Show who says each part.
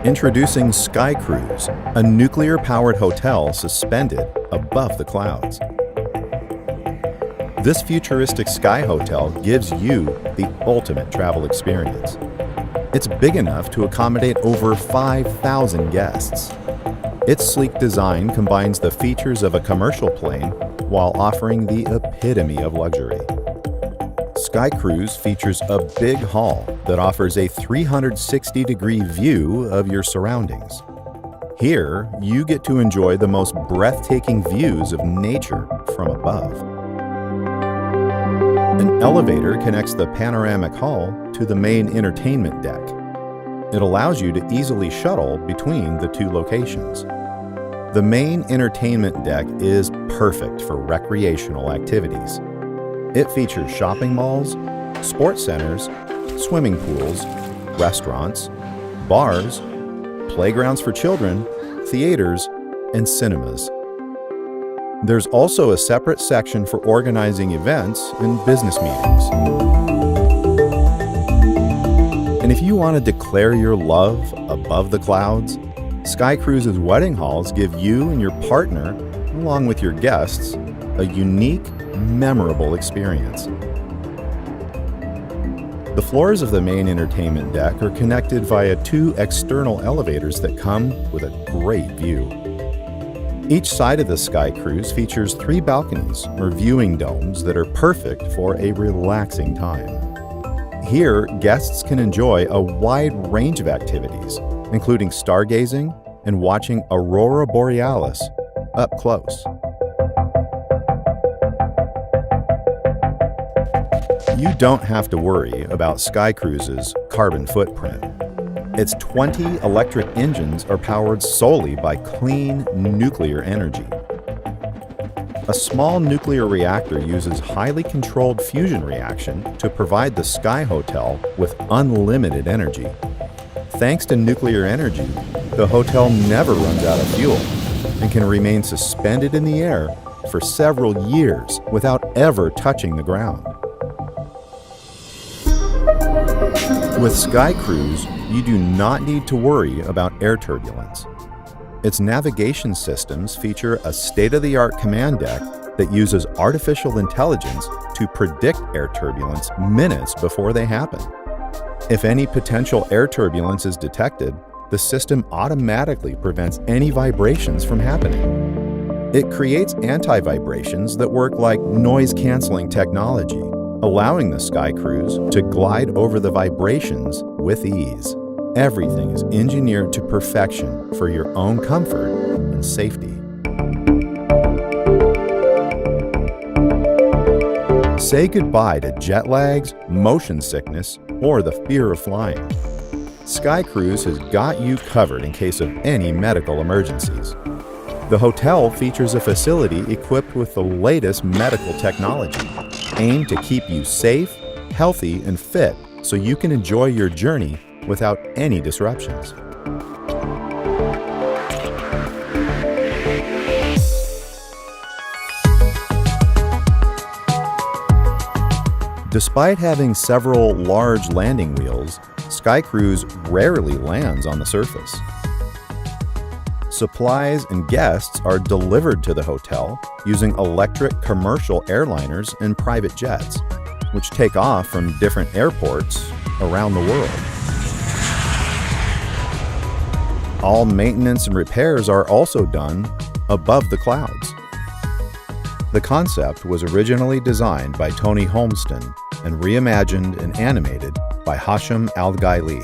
Speaker 1: Introducing SkyCruise, a nuclear-powered hotel suspended above the clouds. This futuristic sky hotel gives you the ultimate travel experience. It's big enough to accommodate over 5,000 guests. Its sleek design combines the features of a commercial plane while offering the epitome of luxury. SkyCruise features a big hall that offers a 360-degree view of your surroundings. Here, you get to enjoy the most breathtaking views of nature from above. An elevator connects the panoramic hall to the main entertainment deck. It allows you to easily shuttle between the two locations. The main entertainment deck is perfect for recreational activities. It features shopping malls, sports centers, swimming pools, restaurants, bars, playgrounds for children, theaters, and cinemas. There's also a separate section for organizing events and business meetings. And if you want to declare your love above the clouds, SkyCruise's wedding halls give you and your partner, along with your guests, a unique, memorable experience. The floors of the main entertainment deck are connected via 2 external elevators that come with a great view. Each side of the SkyCruise features 3 balconies or viewing domes that are perfect for a relaxing time. Here, guests can enjoy a wide range of activities, including stargazing and watching Aurora Borealis up close. You don't have to worry about SkyCruise's carbon footprint. Its 20 electric engines are powered solely by clean nuclear energy. A small nuclear reactor uses highly controlled fusion reaction to provide the Sky Hotel with unlimited energy. Thanks to nuclear energy, the hotel never runs out of fuel and can remain suspended in the air for several years without ever touching the ground. With SkyCruise, you do not need to worry about air turbulence. Its navigation systems feature a state-of-the-art command deck that uses artificial intelligence to predict air turbulence minutes before they happen. If any potential air turbulence is detected, the system automatically prevents any vibrations from happening. It creates anti-vibrations that work like noise-canceling technology, allowing the SkyCruise to glide over the vibrations with ease. Everything is engineered to perfection for your own comfort and safety. Say goodbye to jet lags, motion sickness, or the fear of flying. SkyCruise has got you covered in case of any medical emergencies. The hotel features a facility equipped with the latest medical technology, aimed to keep you safe, healthy, and fit so you can enjoy your journey without any disruptions. Despite having several large landing wheels, SkyCruise rarely lands on the surface. Supplies and guests are delivered to the hotel using electric commercial airliners and private jets, which take off from different airports around the world. All maintenance and repairs are also done above the clouds. The concept was originally designed by Tony Holmston and reimagined and animated by Hashim Al-Ghaili.